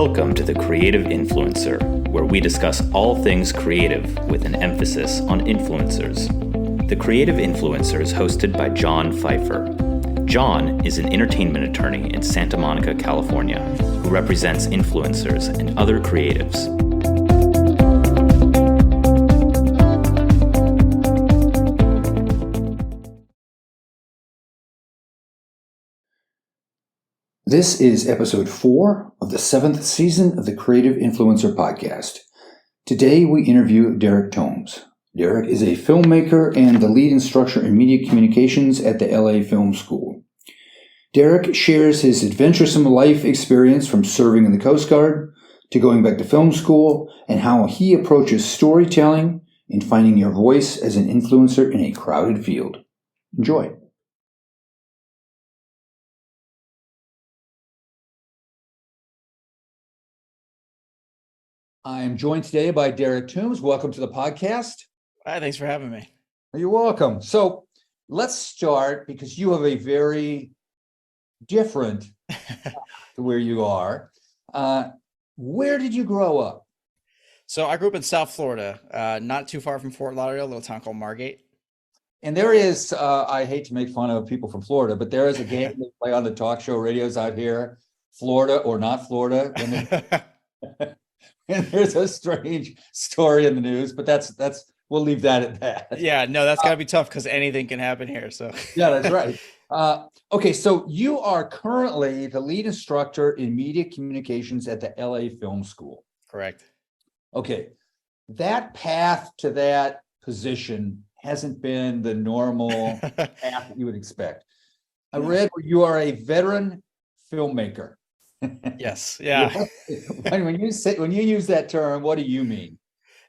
Welcome to The Creative Influencer, where we discuss all things creative with an emphasis on influencers. The Creative Influencer is hosted by John Pfeiffer. John is an entertainment attorney in Santa Monica, California, who represents influencers and other creatives. This is episode 4 of the 7th season of the Creative Influencer podcast. Today we interview Derek Toombs. Derek is a filmmaker and the lead instructor in media communications at the LA Film School. Derek shares his adventuresome life experience from serving in the Coast Guard to going back to film school and how he approaches storytelling and finding your voice as an influencer in a crowded field. Enjoy. I am joined today by Derek Toombs. Welcome to the podcast. Hi, thanks for having me. You're welcome. So let's start because you have a very different to where you are. Where did you grow up? So I grew up in South Florida, not too far from Fort Lauderdale, a little town called Margate. And there is, I hate to make fun of people from Florida, but there is a game they play on the talk show radios out here, Florida or not Florida. And there's a strange story in the news, but that's we'll leave that at that. Yeah, no, that's got to be tough because anything can happen here. So yeah, that's right. Okay, so you are currently the lead instructor in media communications at the LA Film School. Correct. Okay, that path to that position hasn't been the normal path that you would expect. I read where you are a veteran filmmaker. Yes. Yeah. When you use that term, what do you mean?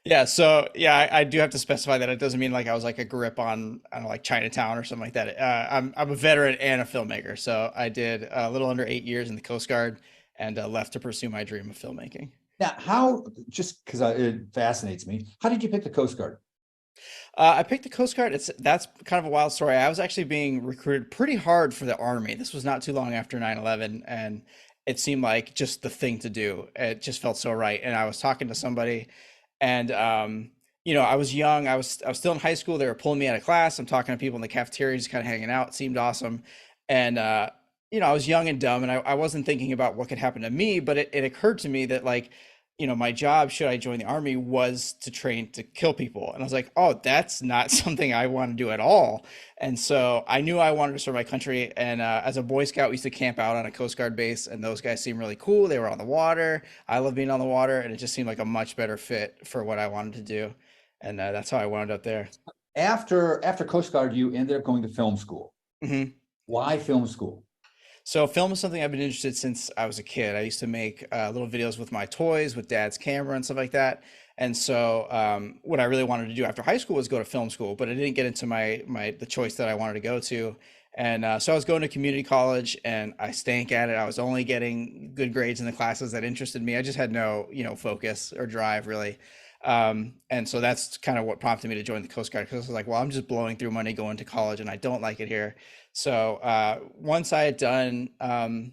Yeah. So yeah, I do have to specify that it doesn't mean like I was like a grip on, I don't know, like Chinatown or something like that. I'm a veteran and a filmmaker. So I did a little under 8 years in the Coast Guard and left to pursue my dream of filmmaking. Now, just because it fascinates me, how did you pick the Coast Guard? I picked the Coast Guard. That's kind of a wild story. I was actually being recruited pretty hard for the Army. This was not too long after 9/11, and it seemed like just the thing to do. It just felt so right. And I was talking to somebody, and I was young. I was still in high school. They were pulling me out of class. I'm talking to people in the cafeteria, just kind of hanging out. It seemed awesome. And I was young and dumb, and I wasn't thinking about what could happen to me. But it occurred to me that my job, should I join the Army, was to train to kill people. And I was like, oh, that's not something I want to do at all. And so I knew I wanted to serve my country. And as a Boy Scout, we used to camp out on a Coast Guard base, and those guys seemed really cool. They were on the water. I love being on the water, and it just seemed like a much better fit for what I wanted to do. And that's how I wound up there. After Coast Guard, you ended up going to film school. Mm-hmm. Why film school? So film is something I've been interested in since I was a kid. I used to make little videos with my toys, with dad's camera and stuff like that. And so what I really wanted to do after high school was go to film school, but I didn't get into the choice that I wanted to go to. And so I was going to community college and I stank at it. I was only getting good grades in the classes that interested me. I just had no, focus or drive really. And so that's kind of what prompted me to join the Coast Guard, because I was like, well, I'm just blowing through money going to college and I don't like it here. So once I had done, 2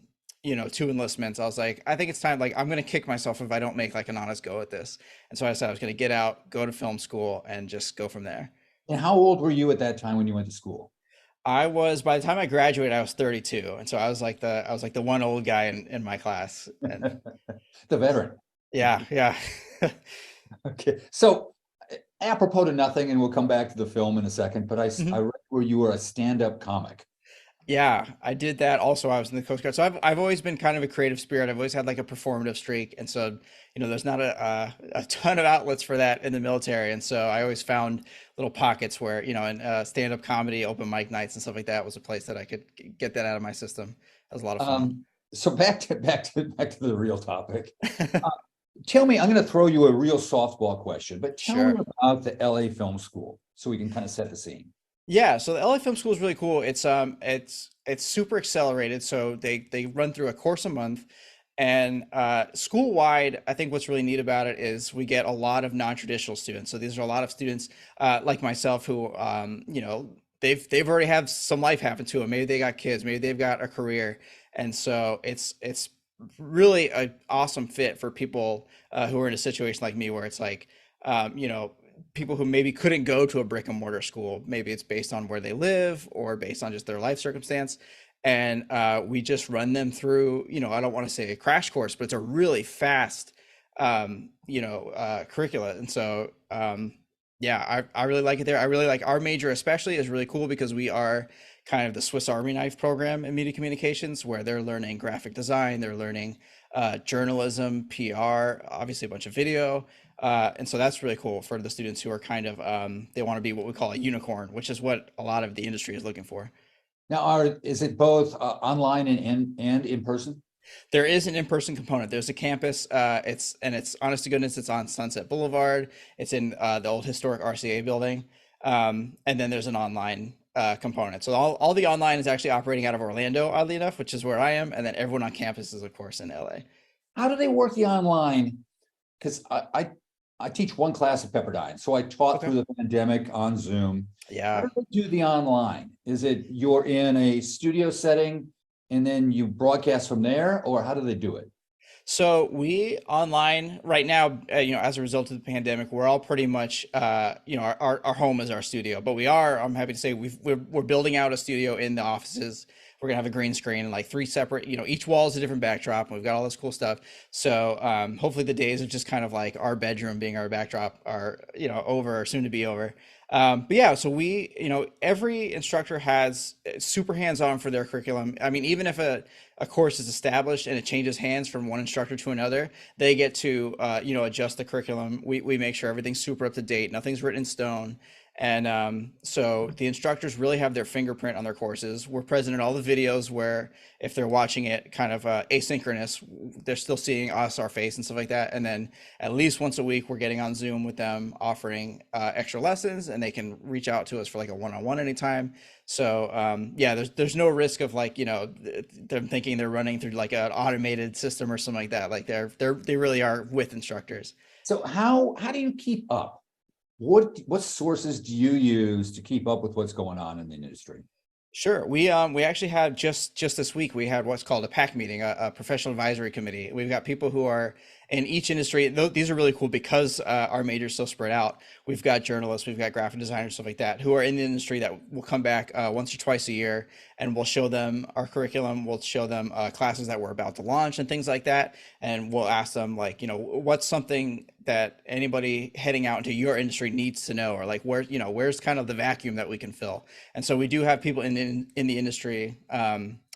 enlistments, I was like, I think it's time, I'm going to kick myself if I don't make an honest go at this. And so I decided I was going to get out, go to film school, and just go from there. And how old were you at that time when you went to school? By the time I graduated, I was 32. And so I was like the one old guy in my class. And the veteran. Yeah. Okay. So apropos to nothing, and we'll come back to the film in a second, but I read where you were a stand-up comic. Yeah, I did that. Also, I was in the Coast Guard. So I've always been kind of a creative spirit. I've always had a performative streak. And so, there's not a ton of outlets for that in the military. And so I always found little pockets where, in stand-up comedy, open mic nights and stuff like that was a place that I could get that out of my system. That was a lot of fun. So back to the real topic. Tell me, I'm going to throw you a real softball question, but tell me about the LA Film School so we can kind of set the scene. Yeah, so the LA Film School is really cool. It's super accelerated. So they run through a course a month, and school wide, I think what's really neat about it is we get a lot of non-traditional students. So these are a lot of students like myself who they've already had some life happen to them. Maybe they got kids, maybe they've got a career, and so it's really an awesome fit for people who are in a situation like me, where it's like, people who maybe couldn't go to a brick and mortar school. Maybe it's based on where they live or based on just their life circumstance. And we just run them through, I don't want to say a crash course, but it's a really fast, curricula. And so, yeah, I really like it there. I really like our major, especially, is really cool because we are kind of the Swiss Army knife program in media communications, where they're learning graphic design, they're learning journalism, PR, obviously a bunch of video. And so that's really cool for the students who are kind of, they want to be what we call a unicorn, which is what a lot of the industry is looking for. Now, is it both online and in person? There is an in-person component. There's a campus. It's honest to goodness, it's on Sunset Boulevard. It's in the old historic RCA building. And then there's an online component. So all the online is actually operating out of Orlando, oddly enough, which is where I am. And then everyone on campus is, of course, in LA. How do they work the online? Because I teach one class at Pepperdine, so I taught Okay. through the pandemic on Zoom. How Yeah. do they do the online? Is it you're in a studio setting and then you broadcast from there, or how do they do it? So we online right now, as a result of the pandemic, we're all pretty much, our home is our studio. But I'm happy to say we're building out a studio in the offices. We're gonna have a green screen and like three separate, each wall is a different backdrop, and we've got all this cool stuff. So hopefully the days of just kind of like our bedroom being our backdrop are, over, or soon to be over. But yeah, so every instructor has super hands-on for their curriculum. I mean, even if a course is established and it changes hands from one instructor to another, they get to, adjust the curriculum. We make sure everything's super up to date, nothing's written in stone. And so the instructors really have their fingerprint on their courses. We're present in all the videos where if they're watching it kind of asynchronous, they're still seeing us, our face and stuff like that. And then at least once a week, we're getting on Zoom with them, offering extra lessons, and they can reach out to us for like a one-on-one anytime. So yeah, there's no risk of like, them thinking they're running through like an automated system or something like that. Like they really are with instructors. So how do you keep up? What sources do you use to keep up with what's going on in the industry? Sure. We actually had just this week we had what's called a PAC meeting, a professional advisory committee. We've got people who are in each industry. These are really cool because our major is so spread out. We've got journalists, we've got graphic designers, stuff like that, who are in the industry that will come back once or twice a year, and we'll show them our curriculum. We'll show them classes that we're about to launch and things like that, and we'll ask them like, what's something that anybody heading out into your industry needs to know, or like where's kind of the vacuum that we can fill. And so we do have people in the industry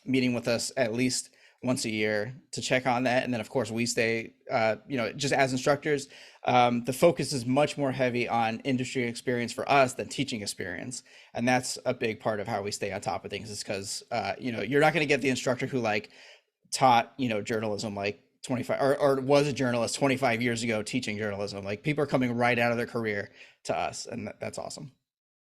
meeting with us at least once a year to check on that. And then of course we stay, just as instructors, the focus is much more heavy on industry experience for us than teaching experience. And that's a big part of how we stay on top of things, is because, you're not going to get the instructor who like taught, journalism like 25 or was a journalist 25 years ago teaching journalism. Like people are coming right out of their career to us, and that's awesome.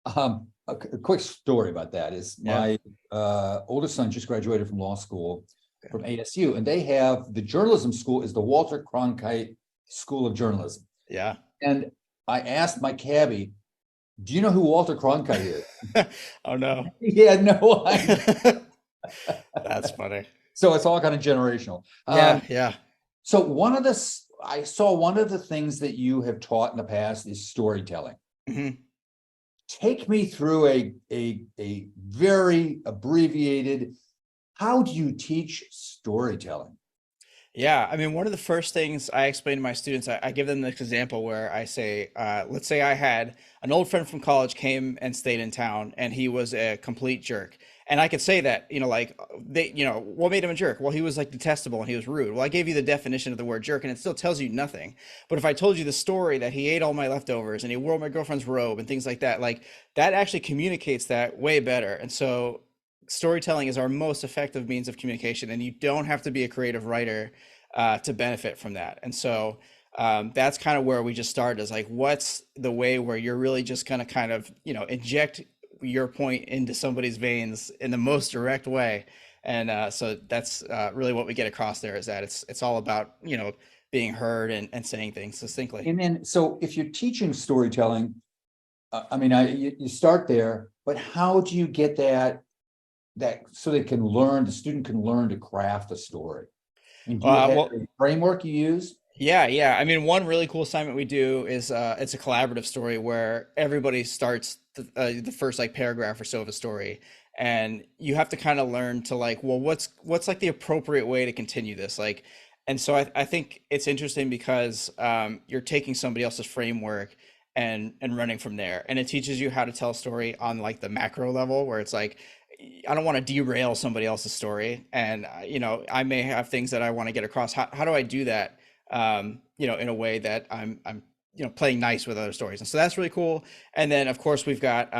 A quick story about that is my oldest son just graduated from law school from ASU, and they have the journalism school is the Walter Cronkite School of Journalism. Yeah. And I asked my cabbie, do you know who Walter Cronkite is? Oh no. He had no idea. That's funny. So it's all kind of generational. Yeah. So I saw one of the things that you have taught in the past is storytelling. Mm-hmm. Take me through a very abbreviated, how do you teach storytelling? Yeah, I mean, one of the first things I explain to my students, I give them this example where I say, let's say I had an old friend from college came and stayed in town, and he was a complete jerk. And I could say that, what made him a jerk? Well, he was like detestable and he was rude. Well, I gave you the definition of the word jerk, and it still tells you nothing. But if I told you the story that he ate all my leftovers and he wore my girlfriend's robe and things like that, like that actually communicates that way better. And so storytelling is our most effective means of communication, and you don't have to be a creative writer to benefit from that. And so that's kind of where we just started, is like, what's the way where you're really just going to kind of, inject your point into somebody's veins in the most direct way. And so that's really what we get across there, is that it's all about, being heard and saying things succinctly. And then, so if you're teaching storytelling, you start there, but how do you get that so the student can learn to craft a story? And do you have Well, a framework you use? yeah. I mean, one really cool assignment we do is it's a collaborative story where everybody starts the first like paragraph or so of a story, and you have to kind of learn to like, well, what's like the appropriate way to continue this, like, and so I think it's interesting because you're taking somebody else's framework and running from there, and it teaches you how to tell a story on like the macro level where it's like, I don't want to derail somebody else's story, and I may have things that I want to get across. How do I do that? In a way that I'm playing nice with other stories, and so that's really cool. And then of course we've got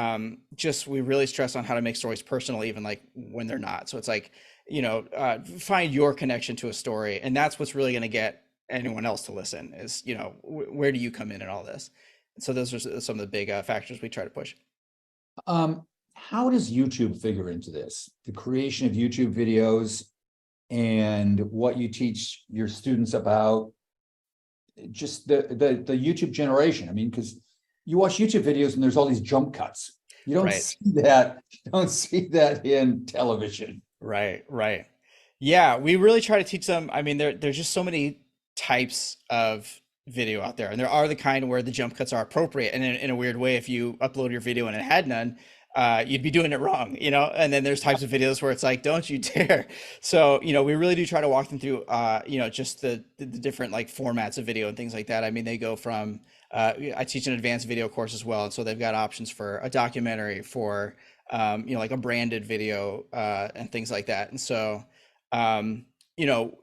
just we really stress on how to make stories personal, even like when they're not. So it's like find your connection to a story, and that's what's really going to get anyone else to listen. Is where do you come in all this? So those are some of the big factors we try to push. How does YouTube figure into this? The creation of YouTube videos and what you teach your students about just the YouTube generation. I mean, because you watch YouTube videos and there's all these jump cuts. You don't Right. see that. You don't see that in television. Right. Yeah, we really try to teach them. I mean, there's just so many types of video out there, and there are the kind where the jump cuts are appropriate. And in a weird way, if you upload your video and it had none, you'd be doing it wrong, And then there's types of videos where it's like, don't you dare. So, we really do try to walk them through, just the different like formats of video and things like that. I mean, they go from, I teach an advanced video course as well. And so they've got options for a documentary, for, like a branded video, and things like that. And so, you know,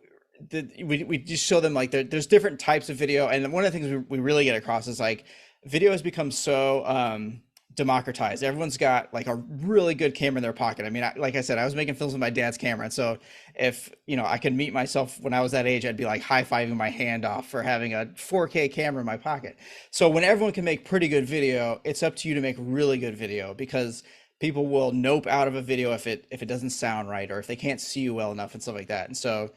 we just show them like there's different types of video. And one of the things we really get across is like video has become so, democratized. Everyone's got like a really good camera in their pocket. I mean, like I said, I was making films with my dad's camera. And so if, I could meet myself when I was that age, I'd be like high-fiving my hand off for having a 4K camera in my pocket. So when everyone can make pretty good video, it's up to you to make really good video, because people will nope out of a video if it doesn't sound right, or if they can't see you well enough and stuff like that. And so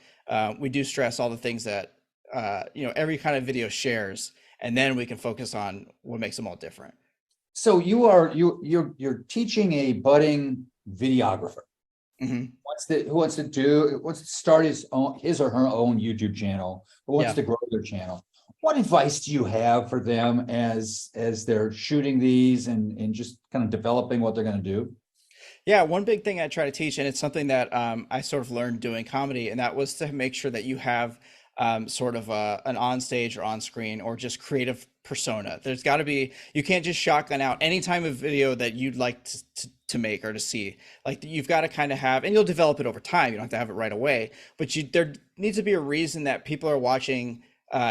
we do stress all the things that, every kind of video shares, and then we can focus on what makes them all different. So you're teaching a budding videographer. Mm-hmm. Who wants to start his or her own YouTube channel, or wants to grow their channel. What advice do you have for them as they're shooting these and just kind of developing what they're going to do? Yeah, one big thing I try to teach, and it's something that I sort of learned doing comedy, and that was to make sure that you have sort of an on-stage or on-screen or just creative persona. There's got to be, you can't just shotgun out any time of video that you'd like to make or to see. Like, you've got to kind of have, and you'll develop it over time. You don't have to have it right away, but there needs to be a reason that people are watching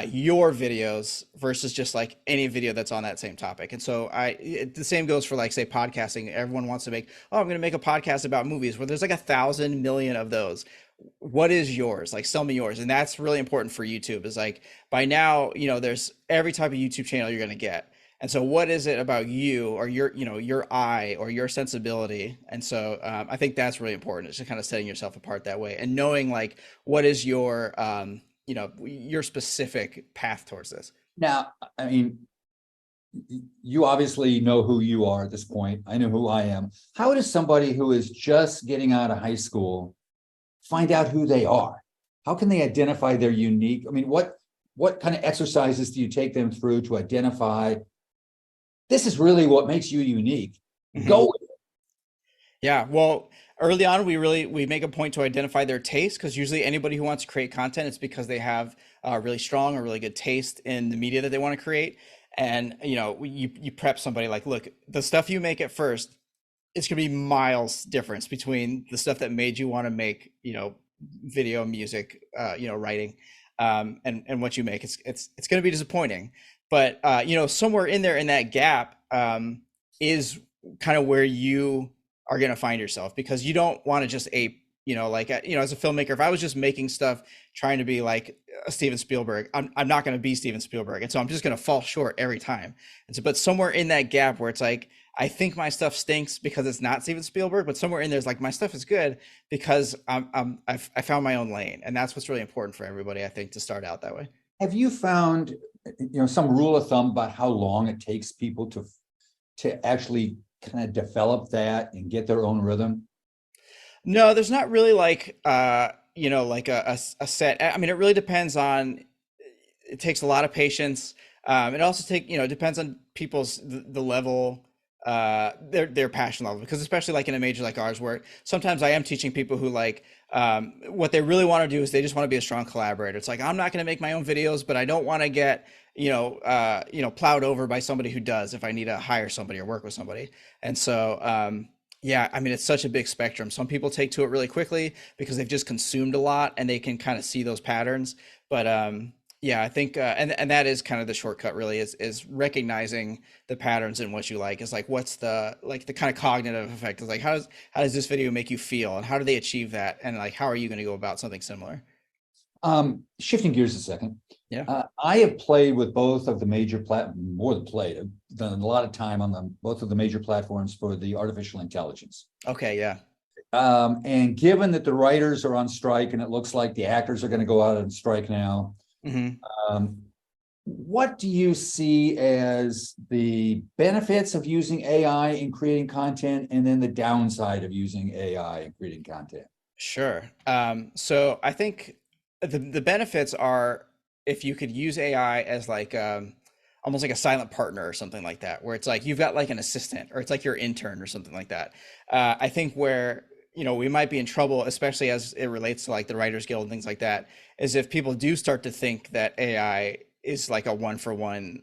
your videos versus just like any video that's on that same topic. And so the same goes for like, say, podcasting. Everyone wants to make, I'm going to make a podcast about movies, where there's like 1,000 million of those. What is yours? Like, sell me yours. And that's really important for YouTube, is like, by now, there's every type of YouTube channel you're going to get. And so what is it about you, or your eye, or your sensibility? And so I think that's really important. It's just kind of setting yourself apart that way, and knowing like, what is your, your specific path towards this. Now, I mean, you obviously know who you are at this point. I know who I am. How does somebody who is just getting out of high school find out who they are? How can they identify their unique? I mean, what kind of exercises do you take them through to identify this is really what makes you unique? Mm-hmm. Go with it. Yeah, well, early on, we make a point to identify their taste, because usually anybody who wants to create content, it's because they have really strong or really good taste in the media that they want to create. And you prep somebody like, look, the stuff you make at first, it's going to be miles difference between the stuff that made you want to make, video, music, writing, and what you make. It's going to be disappointing, but somewhere in there, in that gap, is kind of where you are going to find yourself, because you don't want to just ape, as a filmmaker, if I was just making stuff trying to be like a Steven Spielberg, I'm not going to be Steven Spielberg. And so I'm just going to fall short every time. And so, but somewhere in that gap where it's like, I think my stuff stinks because it's not Steven Spielberg, but somewhere in there's like, my stuff is good because I found my own lane. And that's what's really important for everybody, I think, to start out that way. Have you found, some rule of thumb about how long it takes people to actually kind of develop that and get their own rhythm? No, there's not really like like a set. I mean, it really depends on. It takes a lot of patience. It also depends on people's the level, their passion level. Because especially like in a major like ours, where sometimes I am teaching people who like what they really want to do is they just want to be a strong collaborator. It's like I'm not going to make my own videos, but I don't want to get plowed over by somebody who does if I need to hire somebody or work with somebody. And so yeah, I mean, it's such a big spectrum. Some people take to it really quickly because they've just consumed a lot and they can kind of see those patterns. But yeah, I think, and that is kind of the shortcut. Really, is recognizing the patterns in what you like. Is like, what's the kind of cognitive effect? Is like, how does this video make you feel, and how do they achieve that? And like, how are you going to go about something similar? Shifting gears a second. Yeah. I have played with both of the major more than played. I've done a lot of time on both of the major platforms for the artificial intelligence. Okay. Yeah. And given that the writers are on strike and it looks like the actors are going to go out on strike now, Hmm. what do you see as the benefits of using AI in creating content, and then the downside of using AI in creating content? Sure. So I think the benefits are if you could use AI as like almost like a silent partner or something like that, where it's like you've got like an assistant or it's like your intern or something like that. I think where we might be in trouble, especially as it relates to like the Writers Guild and things like that, is if people do start to think that AI is like a one for one,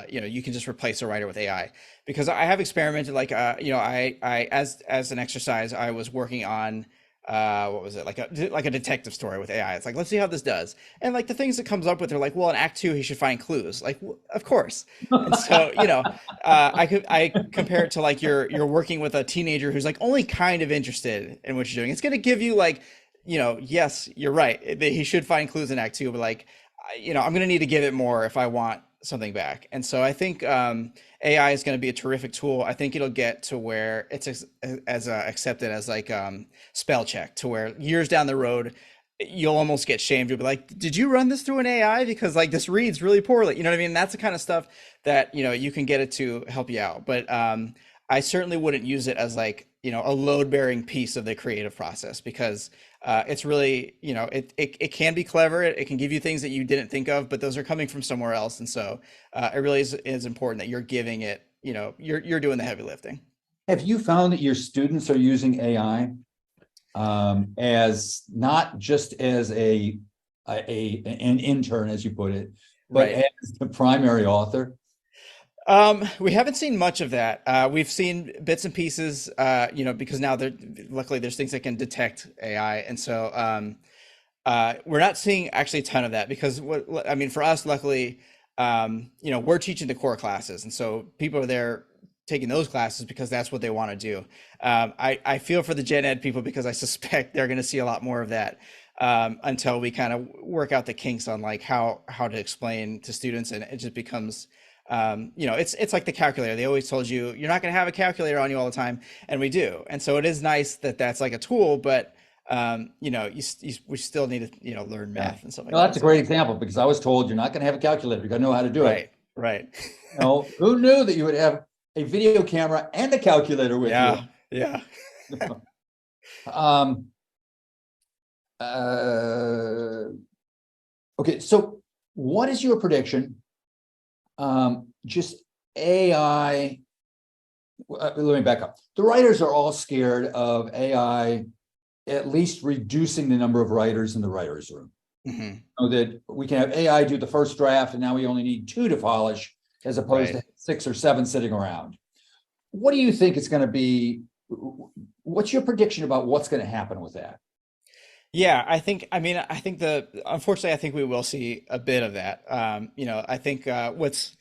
you can just replace a writer with AI. Because I have experimented, like, I as an exercise, I was working on what was it, like a detective story with AI. It's like, let's see how this does. And like the things that comes up with are like, well, in act two he should find clues, like, of course. And so I compare it to like you're working with a teenager who's like only kind of interested in what you're doing. It's going to give you like, yes, you're right, he should find clues in act two, but like, I'm going to need to give it more if I want something back. And so I think AI is going to be a terrific tool. I think it'll get to where it's as accepted as like spell check, to where years down the road, you'll almost get shamed. You'll be like, did you run this through an AI? Because like this reads really poorly. You know what I mean? That's the kind of stuff that, you can get it to help you out. But I certainly wouldn't use it as like, a load bearing piece of the creative process, because it's really, it can be clever. It can give you things that you didn't think of, but those are coming from somewhere else. And so it really is important that you're giving it, you're doing the heavy lifting. Have you found that your students are using AI as not just as an intern, as you put it, but Right. as the primary author? We haven't seen much of that. We've seen bits and pieces, because now luckily there's things that can detect AI. And so we're not seeing actually a ton of that, because I mean, for us, luckily, we're teaching the core classes. And so people are there taking those classes because that's what they want to do. I feel for the gen ed people, because I suspect they're going to see a lot more of that until we kind of work out the kinks on like how to explain to students. And it just becomes, it's like the calculator. They always told you you're not going to have a calculator on you all the time, and we do. And so it is nice that that's like a tool, but we still need to learn math and stuff like No, that. that's a great example, because I was told you're not going to have a calculator. You got to know how to do it. Right. Who knew that you would have a video camera and a calculator with you? Yeah. Um, uh, okay, so what is your prediction? Just AI. Let me back up. The writers are all scared of AI at least reducing the number of writers in the writers' room. Mm-hmm. So that we can have AI do the first draft, and now we only need 2 to polish, as opposed to 6 or 7 sitting around. What do you think it's going to be? What's your prediction about what's going to happen with that? Yeah, unfortunately, I think we will see a bit of that. I think what's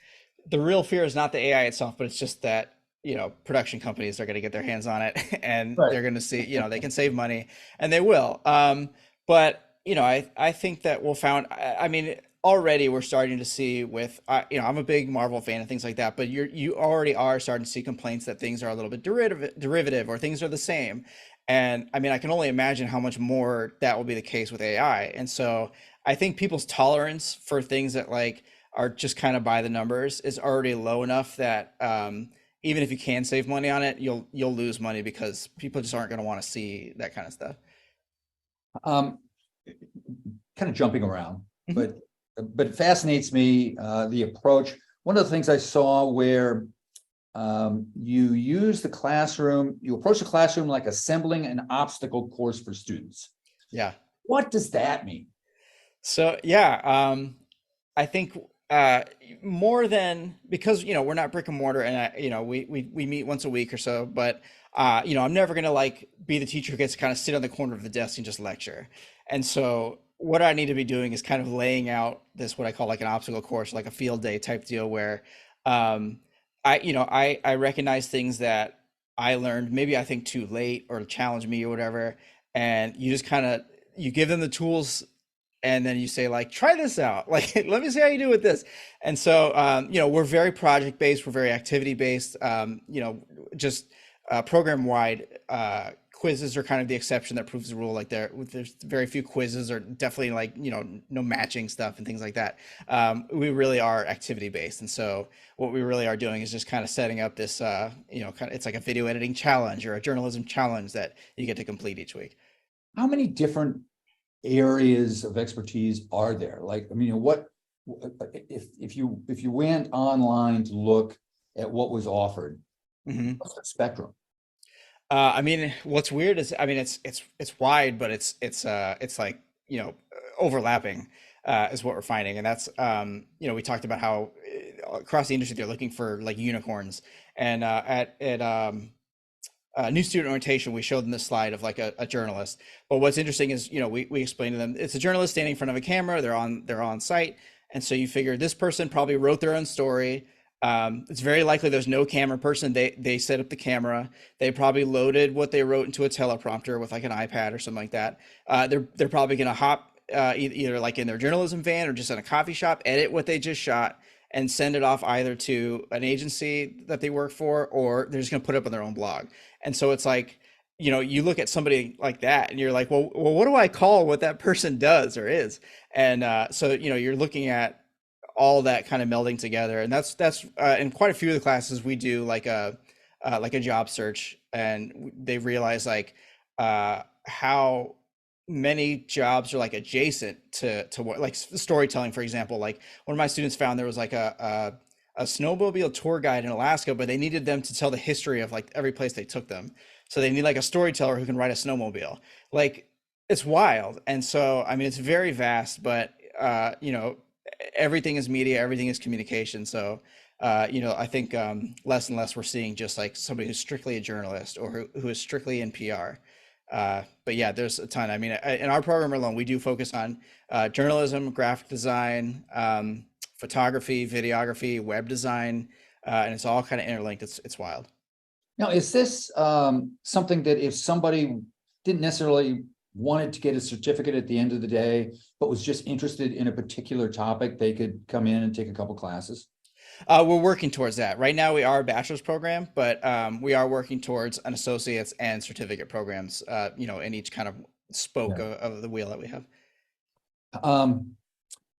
the real fear is not the AI itself, but it's just that, production companies are going to get their hands on it and Right. they're going to see, they can save money, and they will. But, I think that I mean, already we're starting to see with, I'm a big Marvel fan and things like that, but you already are starting to see complaints that things are a little bit derivative, or things are the same. And I mean, I can only imagine how much more that will be the case with AI. And so I think people's tolerance for things that like are just kind of by the numbers is already low enough that even if you can save money on it, you'll lose money, because people just aren't going to want to see that kind of stuff. Um, kind of jumping around, Mhm. but it fascinates me, the approach. One of the things I saw where you use the classroom, you approach the classroom like assembling an obstacle course for students. Yeah. What does that mean? So yeah, I think uh, more than because we're not brick and mortar, and we meet once a week or so, but I'm never gonna like be the teacher who gets to kind of sit on the corner of the desk and just lecture. And so what I need to be doing is kind of laying out this what I call like an obstacle course, like a field day type deal where um, I recognize things that I learned maybe I think too late or challenge me or whatever, and you just kind of you give them the tools and then you say like try this out like let me see how you do with this. And so we're very project based, we're very activity based, just program wide. Quizzes are kind of the exception that proves the rule. Like there's very few quizzes, or definitely like no matching stuff and things like that. We really are activity based, and so what we really are doing is just kind of setting up this kind of it's like a video editing challenge or a journalism challenge that you get to complete each week. How many different areas of expertise are there? Like, I mean, what if you went online to look at what was offered, Mhm. what's the spectrum? I mean, what's weird is, I mean, it's wide, but it's like overlapping is what we're finding, and that's we talked about how across the industry they're looking for like unicorns, and at new student orientation we showed them this slide of like a journalist. But what's interesting is we explain to them it's a journalist standing in front of a camera, they're on site, and so you figure this person probably wrote their own story. It's very likely there's no camera person. They set up the camera. They probably loaded what they wrote into a teleprompter with like an iPad or something like that. They're probably gonna hop either like in their journalism van or just in a coffee shop, edit what they just shot, and send it off either to an agency that they work for, or they're just gonna put it up on their own blog. And so it's like you look at somebody like that and you're like, well, what do I call what that person does or is? And so you're looking at all that kind of melding together, and that's in quite a few of the classes we do like a job search, and they realize like how many jobs are like adjacent to what like storytelling, for example. Like one of my students found there was like a snowmobile tour guide in Alaska, but they needed them to tell the history of like every place they took them, so they need like a storyteller who can ride a snowmobile. Like it's wild. And so I mean it's very vast, but everything is media, everything is communication. So, I think less and less we're seeing just like somebody who's strictly a journalist or who is strictly in PR. But yeah, there's a ton. I mean, in our program alone, we do focus on journalism, graphic design, photography, videography, web design, and it's all kind of interlinked. It's wild. Now, is this something that if somebody didn't necessarily wanted to get a certificate at the end of the day, but was just interested in a particular topic, they could come in and take a couple classes? We're working towards that. Right now, we are a bachelor's program, but we are working towards an associate's and certificate programs, in each kind of spoke Yeah. of the wheel that we have.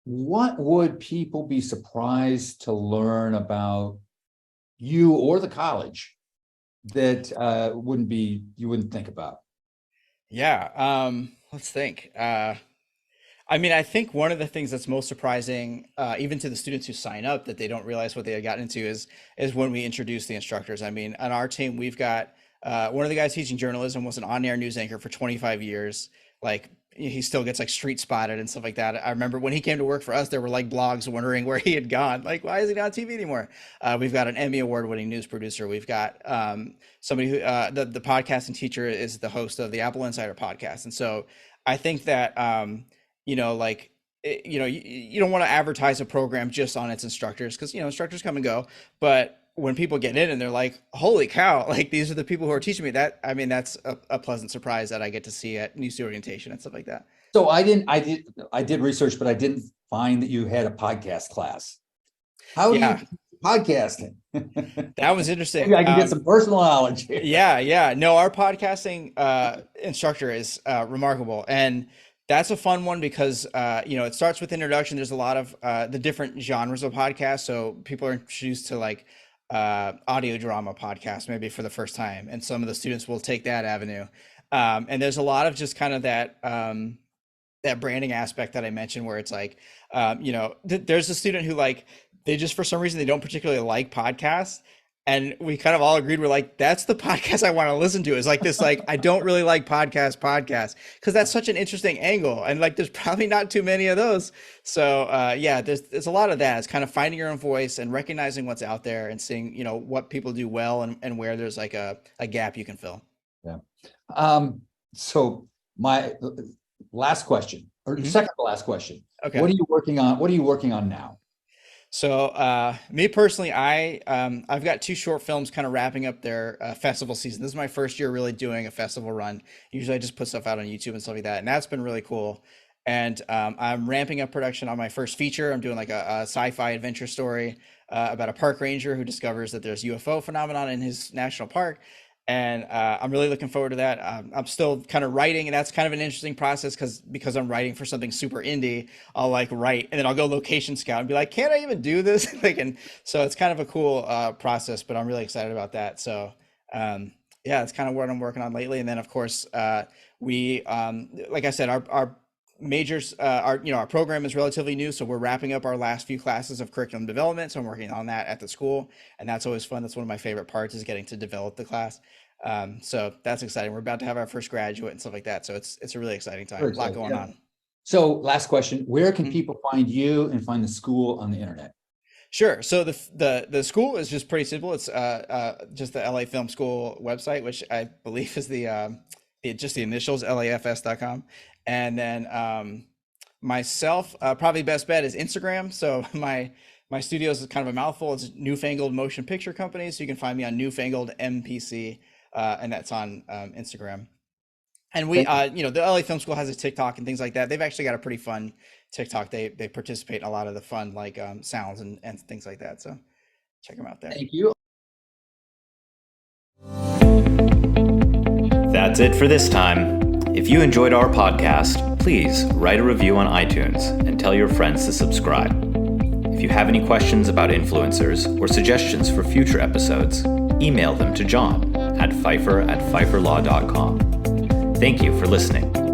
What would people be surprised to learn about you or the college that you wouldn't think about? Yeah. Let's think. I mean, I think one of the things that's most surprising, even to the students who sign up, that they don't realize what they had gotten into is when we introduce the instructors. I mean, on our team, we've got one of the guys teaching journalism was an on-air news anchor for 25 years. Like he still gets like street spotted and stuff like that. I remember when he came to work for us, there were like blogs wondering where he had gone. Like, why is he not on TV anymore? We've got an Emmy award-winning news producer. We've got somebody who the podcasting teacher is the host of the Apple Insider podcast, and so I think that. Like you don't want to advertise a program just on its instructors, because instructors come and go, but when people get in and they're like, holy cow, like these are the people who are teaching me that, I mean that's a pleasant surprise that I get to see at new student orientation and stuff like that. So I did research, but I didn't find that you had a podcast class. How do you Yeah, do podcasting? that was interesting. Maybe I can get some personal knowledge here. Yeah. No, our podcasting instructor is remarkable, and that's a fun one because it starts with introduction. There's a lot of the different genres of podcasts, so people are introduced to like audio drama podcasts maybe for the first time, and some of the students will take that avenue. And there's a lot of just kind of that that branding aspect that I mentioned, where it's like, there's a student who like, they just, for some reason, they don't particularly like podcasts. And we kind of all agreed, we're like, that's the podcast I want to listen to. Is like this, like, I don't really like podcasts, because that's such an interesting angle. And like, there's probably not too many of those. So yeah, there's a lot of that. It's kind of finding your own voice and recognizing what's out there and seeing, what people do well, and where there's like a gap you can fill. Yeah. So my last question, or second to last question. Okay. What are you working on? What are you working on now? So me personally, I've got 2 short films kind of wrapping up their festival season. This is my first year really doing a festival run. Usually I just put stuff out on YouTube and stuff like that, and that's been really cool. And I'm ramping up production on my first feature. I'm doing like a sci-fi adventure story about a park ranger who discovers that there's UFO phenomenon in his national park. And I'm really looking forward to that. I'm still kind of writing, and that's kind of an interesting process because I'm writing for something super indie. I'll like write, and then I'll go location scout and be like, "Can't I even do this?" and so it's kind of a cool process. But I'm really excited about that. So yeah, it's kind of what I'm working on lately. And then of course we like I said, our majors, our program is relatively new, so we're wrapping up our last few classes of curriculum development. So I'm working on that at the school, and that's always fun. That's one of my favorite parts, is getting to develop the class. So that's exciting. We're about to have our first graduate and stuff like that. So it's a really exciting time. A lot going on. So last question, where can people find you and find the school on the internet? Sure. So the school is just pretty simple. It's just the LA Film School website, which I believe is just the initials, lafs.com. And then myself, probably best bet is Instagram. So my studios is kind of a mouthful. It's Newfangled Motion Picture Company. So you can find me on Newfangled MPC, and that's on Instagram. And we, the LA Film School has a TikTok and things like that. They've actually got a pretty fun TikTok. They participate in a lot of the fun, like sounds and things like that. So check them out there. Thank you. That's it for this time. If you enjoyed our podcast, please write a review on iTunes and tell your friends to subscribe. If you have any questions about influencers or suggestions for future episodes, email them to John at Pfeiffer@pfeifferlaw.com. Thank you for listening.